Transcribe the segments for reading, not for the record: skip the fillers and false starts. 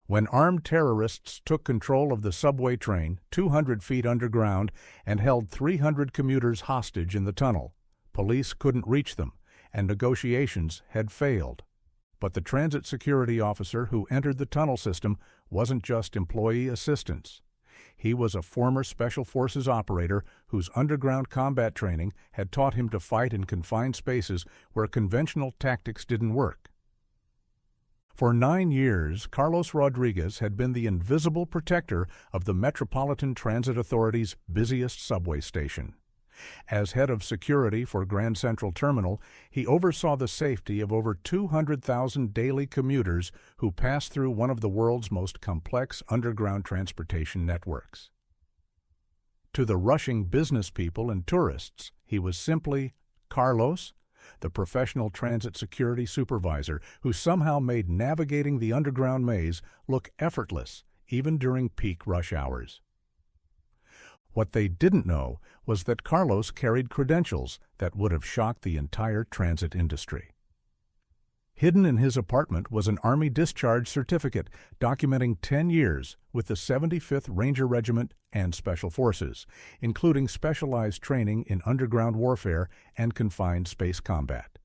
when armed terrorists took control of the subway train 200 feet underground and held 300 commuters hostage in the tunnel. Police couldn't reach them, and negotiations had failed. But the transit security officer who entered the tunnel system wasn't just employee assistance. He was a former Special Forces operator whose underground combat training had taught him to fight in confined spaces where conventional tactics didn't work. For 9 years, Carlos Rodriguez had been the invisible protector of the Metropolitan Transit Authority's busiest subway station. As head of security for Grand Central Terminal, he oversaw the safety of over 200,000 daily commuters who passed through one of the world's most complex underground transportation networks. To the rushing business people and tourists, he was simply Carlos, the professional transit security supervisor who somehow made navigating the underground maze look effortless, even during peak rush hours. What they didn't know was that Carlos carried credentials that would have shocked the entire transit industry. Hidden in his apartment was an Army discharge certificate documenting 10 years with the 75th Ranger Regiment and Special Forces, including specialized training in underground warfare and confined space combat.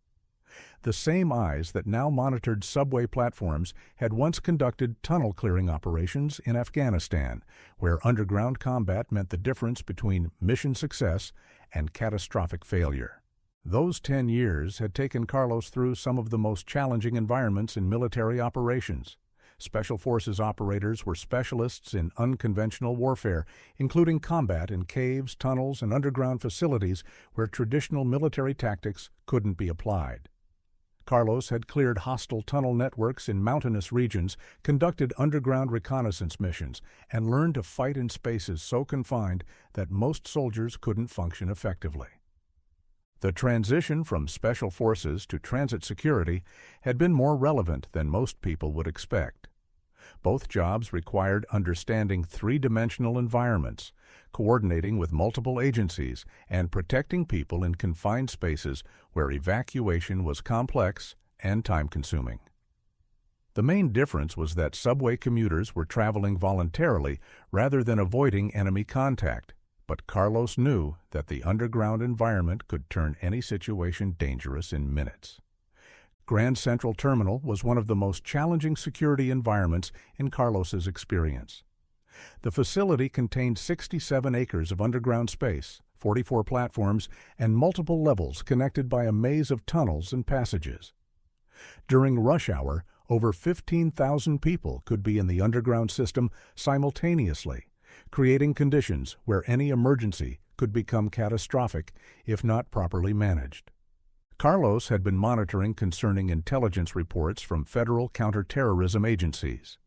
The same eyes that now monitored subway platforms had once conducted tunnel clearing operations in Afghanistan, where underground combat meant the difference between mission success and catastrophic failure. Those 10 years had taken Carlos through some of the most challenging environments in military operations. Special Forces operators were specialists in unconventional warfare, including combat in caves, tunnels, and underground facilities where traditional military tactics couldn't be applied. Carlos had cleared hostile tunnel networks in mountainous regions, conducted underground reconnaissance missions, and learned to fight in spaces so confined that most soldiers couldn't function effectively. The transition from Special Forces to transit security had been more relevant than most people would expect. Both jobs required understanding three-dimensional environments, coordinating with multiple agencies, and protecting people in confined spaces where evacuation was complex and time-consuming. The main difference was that subway commuters were traveling voluntarily rather than avoiding enemy contact, but Carlos knew that the underground environment could turn any situation dangerous in minutes. Grand Central Terminal was one of the most challenging security environments in Carlos's experience. The facility contained 67 acres of underground space, 44 platforms, and multiple levels connected by a maze of tunnels and passages. During rush hour, over 15,000 people could be in the underground system simultaneously, creating conditions where any emergency could become catastrophic if not properly managed. Carlos had been monitoring concerning intelligence reports from federal counterterrorism agencies.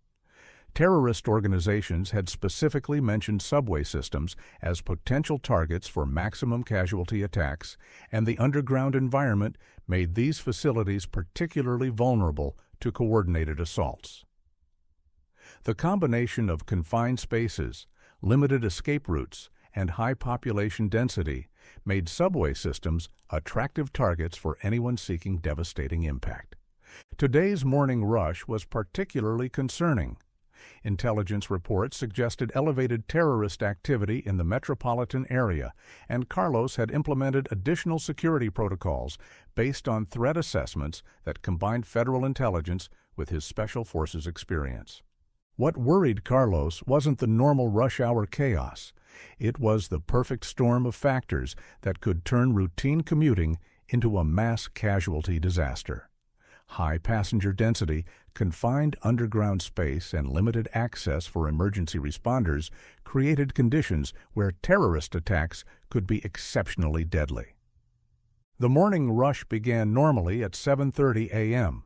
Terrorist organizations had specifically mentioned subway systems as potential targets for maximum casualty attacks, and the underground environment made these facilities particularly vulnerable to coordinated assaults. The combination of confined spaces, limited escape routes, and high population density made subway systems attractive targets for anyone seeking devastating impact. Today's morning rush was particularly concerning. Intelligence reports suggested elevated terrorist activity in the metropolitan area, and Carlos had implemented additional security protocols based on threat assessments that combined federal intelligence with his Special Forces experience. What worried Carlos wasn't the normal rush hour chaos. It was the perfect storm of factors that could turn routine commuting into a mass casualty disaster. High passenger density, confined underground space, and limited access for emergency responders created conditions where terrorist attacks could be exceptionally deadly. The morning rush began normally at 7:30 a.m.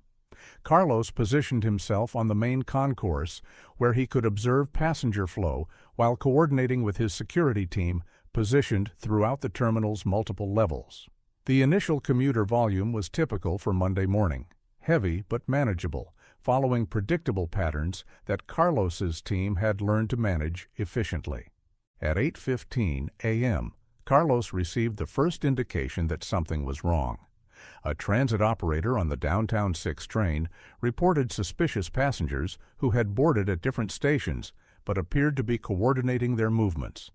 Carlos positioned himself on the main concourse where he could observe passenger flow while coordinating with his security team positioned throughout the terminal's multiple levels. The initial commuter volume was typical for Monday morning, heavy but manageable, following predictable patterns that Carlos's team had learned to manage efficiently. At 8:15 a.m., Carlos received the first indication that something was wrong. A transit operator on the Downtown 6 train reported suspicious passengers who had boarded at different stations but appeared to be coordinating their movements.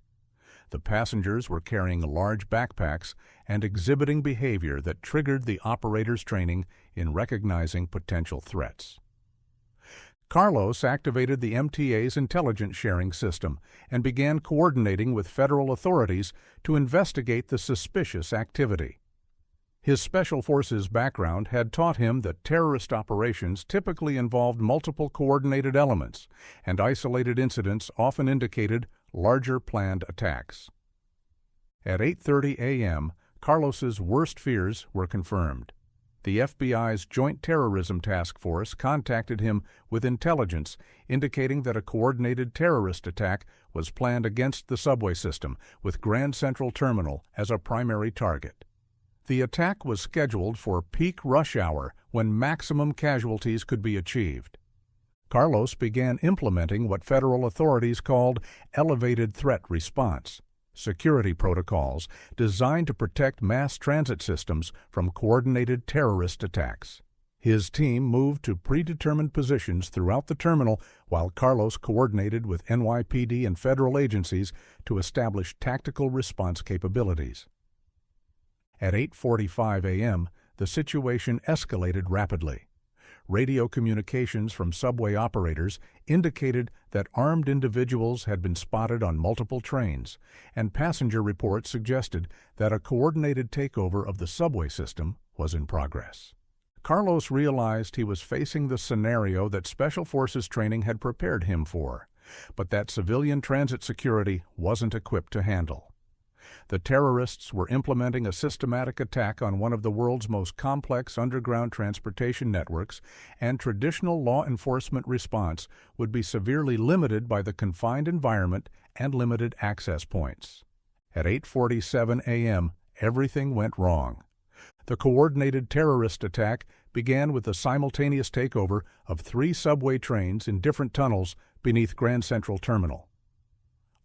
The passengers were carrying large backpacks and exhibiting behavior that triggered the operator's training in recognizing potential threats. Carlos activated the MTA's intelligence sharing system and began coordinating with federal authorities to investigate the suspicious activity. His Special Forces background had taught him that terrorist operations typically involved multiple coordinated elements, and isolated incidents often indicated larger planned attacks. At 8:30 a.m., Carlos's worst fears were confirmed. The FBI's Joint Terrorism Task Force contacted him with intelligence indicating that a coordinated terrorist attack was planned against the subway system, with Grand Central Terminal as a primary target. The attack was scheduled for peak rush hour when maximum casualties could be achieved. Carlos began implementing what federal authorities called elevated threat response, security protocols designed to protect mass transit systems from coordinated terrorist attacks. His team moved to predetermined positions throughout the terminal while Carlos coordinated with NYPD and federal agencies to establish tactical response capabilities. At 8:45 a.m., the situation escalated rapidly. Radio communications from subway operators indicated that armed individuals had been spotted on multiple trains, and passenger reports suggested that a coordinated takeover of the subway system was in progress. Carlos realized he was facing the scenario that Special Forces training had prepared him for, but that civilian transit security wasn't equipped to handle. The terrorists were implementing a systematic attack on one of the world's most complex underground transportation networks, and traditional law enforcement response would be severely limited by the confined environment and limited access points. At 8:47 a.m., everything went wrong. The coordinated terrorist attack began with the simultaneous takeover of 3 subway trains in different tunnels beneath Grand Central Terminal.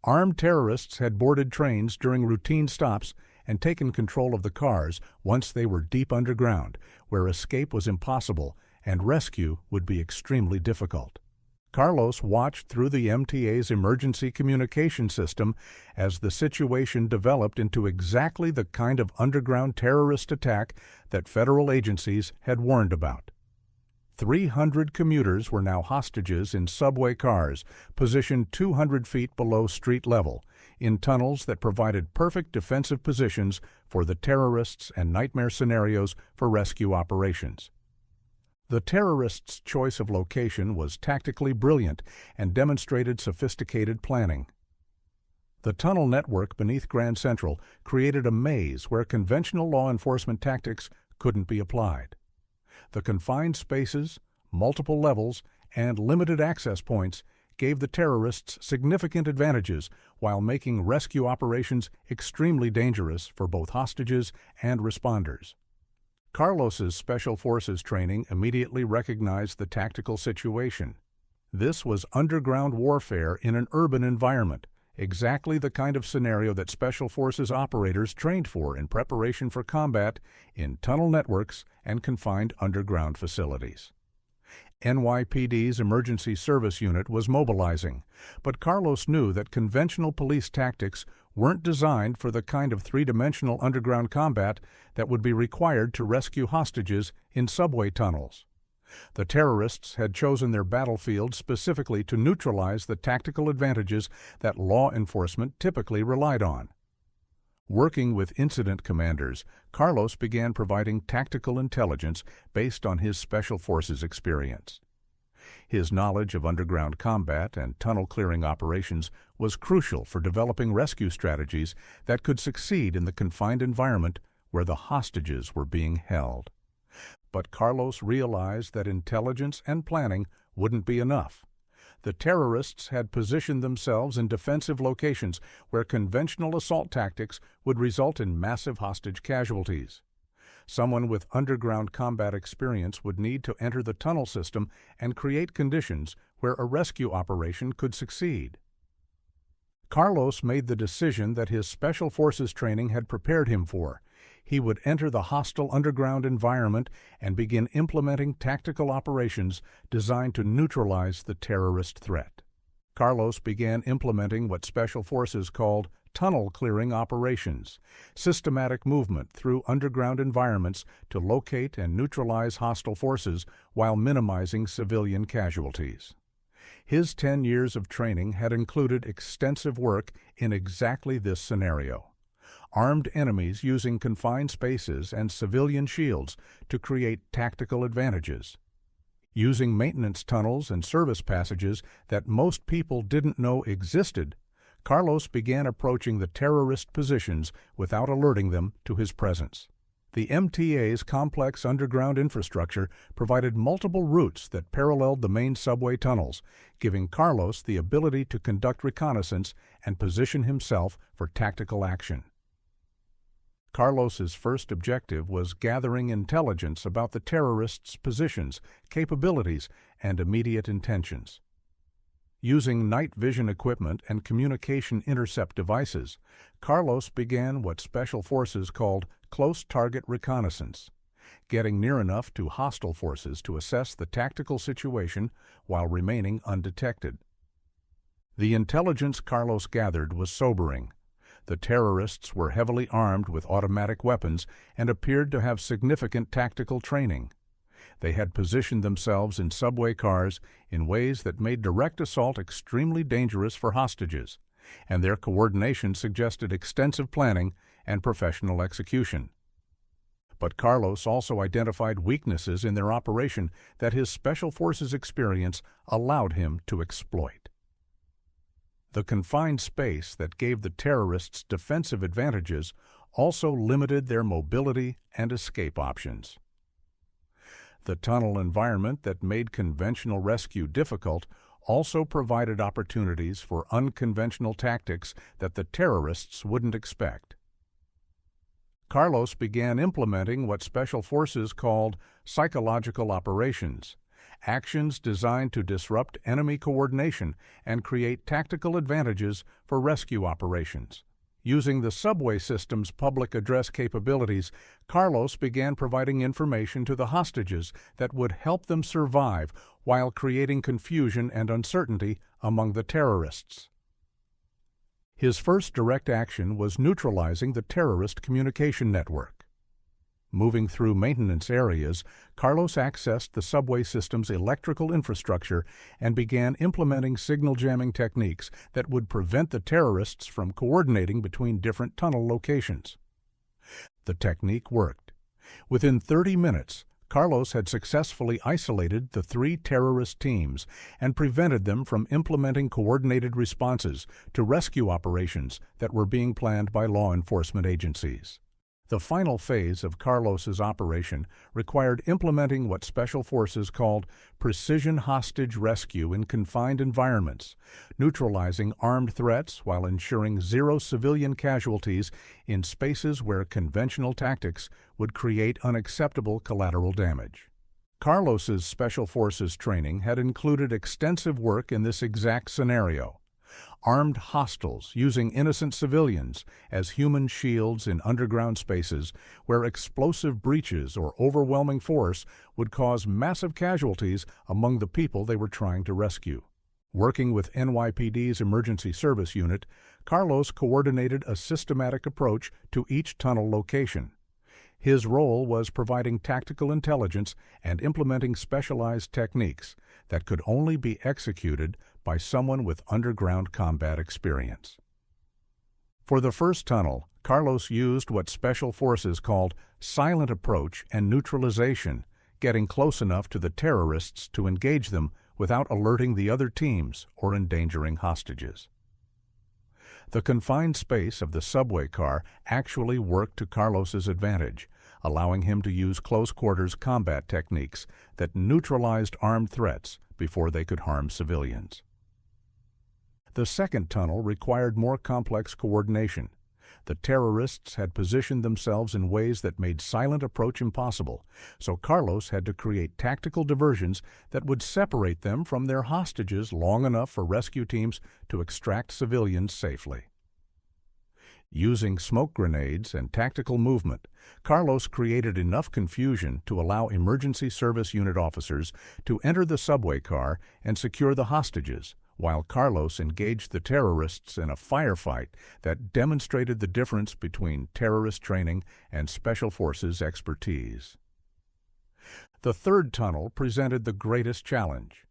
Armed terrorists had boarded trains during routine stops and taken control of the cars once they were deep underground, where escape was impossible and rescue would be extremely difficult. Carlos watched through the MTA's emergency communication system as the situation developed into exactly the kind of underground terrorist attack that federal agencies had warned about. 300 commuters were now hostages in subway cars positioned 200 feet below street level, in tunnels that provided perfect defensive positions for the terrorists and nightmare scenarios for rescue operations. The terrorists' choice of location was tactically brilliant and demonstrated sophisticated planning. The tunnel network beneath Grand Central created a maze where conventional law enforcement tactics couldn't be applied. The confined spaces, multiple levels, and limited access points gave the terrorists significant advantages while making rescue operations extremely dangerous for both hostages and responders. Carlos's Special Forces training immediately recognized the tactical situation. This was underground warfare in an urban environment, exactly the kind of scenario that Special Forces operators trained for in preparation for combat in tunnel networks and confined underground facilities. NYPD's Emergency Service Unit was mobilizing, but Carlos knew that conventional police tactics weren't designed for the kind of three-dimensional underground combat that would be required to rescue hostages in subway tunnels. The terrorists had chosen their battlefield specifically to neutralize the tactical advantages that law enforcement typically relied on. Working with incident commanders, Carlos began providing tactical intelligence based on his Special Forces experience. His knowledge of underground combat and tunnel-clearing operations was crucial for developing rescue strategies that could succeed in the confined environment where the hostages were being held. But Carlos realized that intelligence and planning wouldn't be enough. The terrorists had positioned themselves in defensive locations where conventional assault tactics would result in massive hostage casualties. Someone with underground combat experience would need to enter the tunnel system and create conditions where a rescue operation could succeed. Carlos made the decision that his Special Forces training had prepared him for. He would enter the hostile underground environment and begin implementing tactical operations designed to neutralize the terrorist threat. Carlos began implementing what Special Forces called tunnel clearing operations, systematic movement through underground environments to locate and neutralize hostile forces while minimizing civilian casualties. His 10 years of training had included extensive work in exactly this scenario. Armed enemies using confined spaces and civilian shields to create tactical advantages. Using maintenance tunnels and service passages that most people didn't know existed, Carlos began approaching the terrorist positions without alerting them to his presence. The MTA's complex underground infrastructure provided multiple routes that paralleled the main subway tunnels, giving Carlos the ability to conduct reconnaissance and position himself for tactical action. Carlos's first objective was gathering intelligence about the terrorists' positions, capabilities, and immediate intentions. Using night vision equipment and communication intercept devices, Carlos began what Special Forces called close target reconnaissance, getting near enough to hostile forces to assess the tactical situation while remaining undetected. The intelligence Carlos gathered was sobering. The terrorists were heavily armed with automatic weapons and appeared to have significant tactical training. They had positioned themselves in subway cars in ways that made direct assault extremely dangerous for hostages, and their coordination suggested extensive planning and professional execution. But Carlos also identified weaknesses in their operation that his Special Forces experience allowed him to exploit. The confined space that gave the terrorists defensive advantages also limited their mobility and escape options. The tunnel environment that made conventional rescue difficult also provided opportunities for unconventional tactics that the terrorists wouldn't expect. Carlos began implementing what Special Forces called psychological operations, actions designed to disrupt enemy coordination and create tactical advantages for rescue operations. Using the subway system's public address capabilities, Carlos began providing information to the hostages that would help them survive while creating confusion and uncertainty among the terrorists. His first direct action was neutralizing the terrorist communication network. Moving through maintenance areas, Carlos accessed the subway system's electrical infrastructure and began implementing signal jamming techniques that would prevent the terrorists from coordinating between different tunnel locations. The technique worked. Within 30 minutes, Carlos had successfully isolated the 3 terrorist teams and prevented them from implementing coordinated responses to rescue operations that were being planned by law enforcement agencies. The final phase of Carlos's operation required implementing what Special Forces called precision hostage rescue in confined environments, neutralizing armed threats while ensuring zero civilian casualties in spaces where conventional tactics would create unacceptable collateral damage. Carlos's Special Forces training had included extensive work in this exact scenario. Armed hostiles using innocent civilians as human shields in underground spaces where explosive breaches or overwhelming force would cause massive casualties among the people they were trying to rescue. Working with NYPD's Emergency Service Unit, Carlos coordinated a systematic approach to each tunnel location. His role was providing tactical intelligence and implementing specialized techniques that could only be executed by someone with underground combat experience. For the first tunnel, Carlos used what Special Forces called silent approach and neutralization, getting close enough to the terrorists to engage them without alerting the other teams or endangering hostages. The confined space of the subway car actually worked to Carlos's advantage, allowing him to use close-quarters combat techniques that neutralized armed threats before they could harm civilians. The second tunnel required more complex coordination. The terrorists had positioned themselves in ways that made silent approach impossible, so Carlos had to create tactical diversions that would separate them from their hostages long enough for rescue teams to extract civilians safely. Using smoke grenades and tactical movement, Carlos created enough confusion to allow emergency service unit officers to enter the subway car and secure the hostages, while Carlos engaged the terrorists in a firefight that demonstrated the difference between terrorist training and special forces expertise. The third tunnel presented the greatest challenge.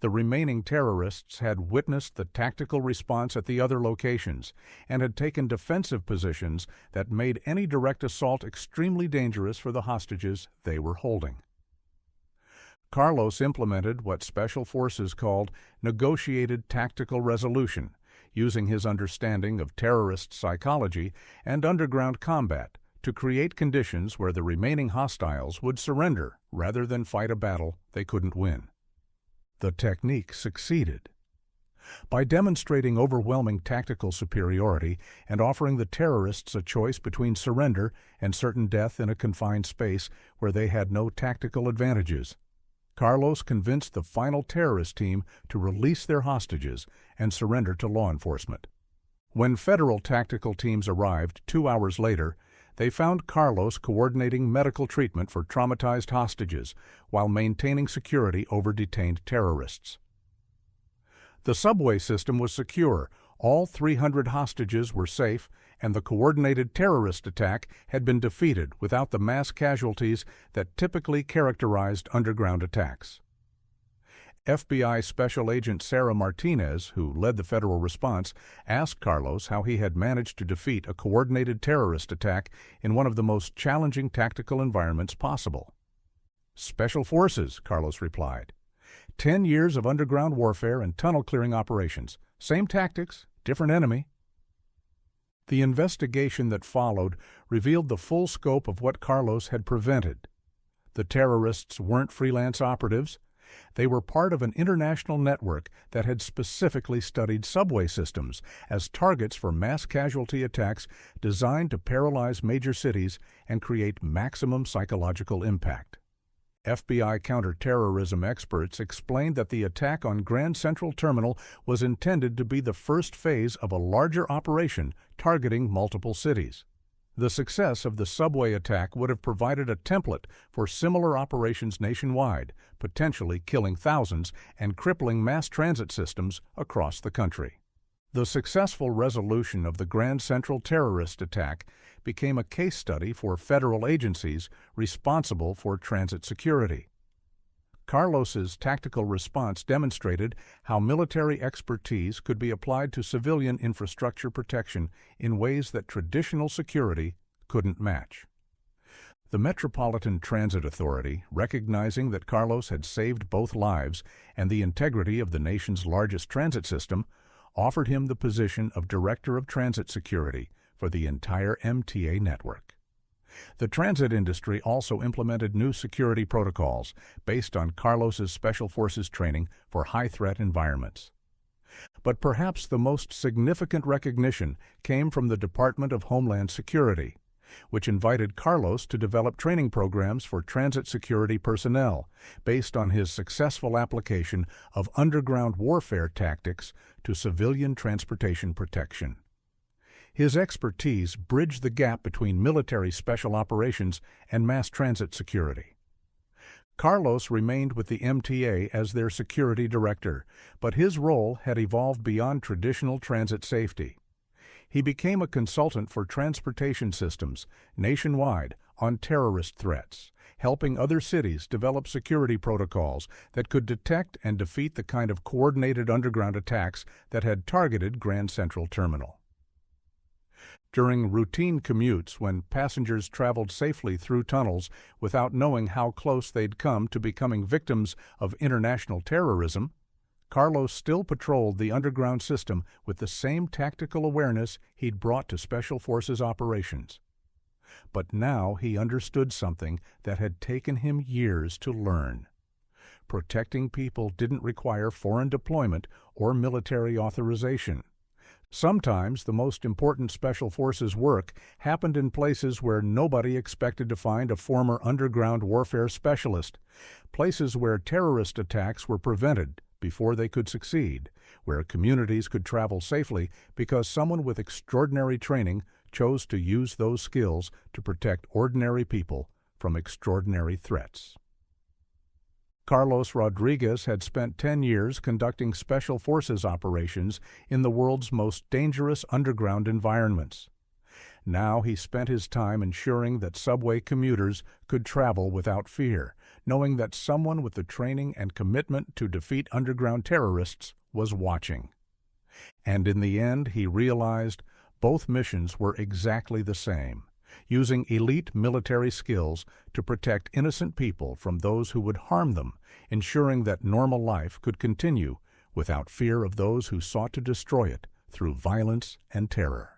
The remaining terrorists had witnessed the tactical response at the other locations and had taken defensive positions that made any direct assault extremely dangerous for the hostages they were holding. Carlos implemented what Special Forces called negotiated tactical resolution, using his understanding of terrorist psychology and underground combat to create conditions where the remaining hostiles would surrender rather than fight a battle they couldn't win. The technique succeeded. By demonstrating overwhelming tactical superiority and offering the terrorists a choice between surrender and certain death in a confined space where they had no tactical advantages, Carlos convinced the final terrorist team to release their hostages and surrender to law enforcement. When federal tactical teams arrived 2 hours later, they found Carlos coordinating medical treatment for traumatized hostages while maintaining security over detained terrorists. The subway system was secure, all 300 hostages were safe, and the coordinated terrorist attack had been defeated without the mass casualties that typically characterized underground attacks. FBI Special Agent Sarah Martinez, who led the federal response, asked Carlos how he had managed to defeat a coordinated terrorist attack in one of the most challenging tactical environments possible. "Special Forces," Carlos replied. 10 years of underground warfare and tunnel-clearing operations. Same tactics, different enemy. The investigation that followed revealed the full scope of what Carlos had prevented. The terrorists weren't freelance operatives. They were part of an international network that had specifically studied subway systems as targets for mass casualty attacks designed to paralyze major cities and create maximum psychological impact. FBI counterterrorism experts explained that the attack on Grand Central Terminal was intended to be the first phase of a larger operation targeting multiple cities. The success of the subway attack would have provided a template for similar operations nationwide, potentially killing thousands and crippling mass transit systems across the country. The successful resolution of the Grand Central terrorist attack became a case study for federal agencies responsible for transit security. Carlos's tactical response demonstrated how military expertise could be applied to civilian infrastructure protection in ways that traditional security couldn't match. The Metropolitan Transit Authority, recognizing that Carlos had saved both lives and the integrity of the nation's largest transit system, offered him the position of Director of Transit Security for the entire MTA network. The transit industry also implemented new security protocols based on Carlos's Special Forces training for high-threat environments. But perhaps the most significant recognition came from the Department of Homeland Security, which invited Carlos to develop training programs for transit security personnel based on his successful application of underground warfare tactics to civilian transportation protection. His expertise bridged the gap between military special operations and mass transit security. Carlos remained with the MTA as their security director, but his role had evolved beyond traditional transit safety. He became a consultant for transportation systems nationwide on terrorist threats, helping other cities develop security protocols that could detect and defeat the kind of coordinated underground attacks that had targeted Grand Central Terminal. During routine commutes, when passengers traveled safely through tunnels without knowing how close they'd come to becoming victims of international terrorism, Carlos still patrolled the underground system with the same tactical awareness he'd brought to Special Forces operations. But now he understood something that had taken him years to learn. Protecting people didn't require foreign deployment or military authorization. Sometimes the most important Special Forces work happened in places where nobody expected to find a former underground warfare specialist, places where terrorist attacks were prevented before they could succeed, where communities could travel safely because someone with extraordinary training chose to use those skills to protect ordinary people from extraordinary threats. Carlos Rodriguez had spent 10 years conducting special forces operations in the world's most dangerous underground environments. Now he spent his time ensuring that subway commuters could travel without fear, knowing that someone with the training and commitment to defeat underground terrorists was watching. And in the end, he realized both missions were exactly the same, using elite military skills to protect innocent people from those who would harm them, ensuring that normal life could continue without fear of those who sought to destroy it through violence and terror.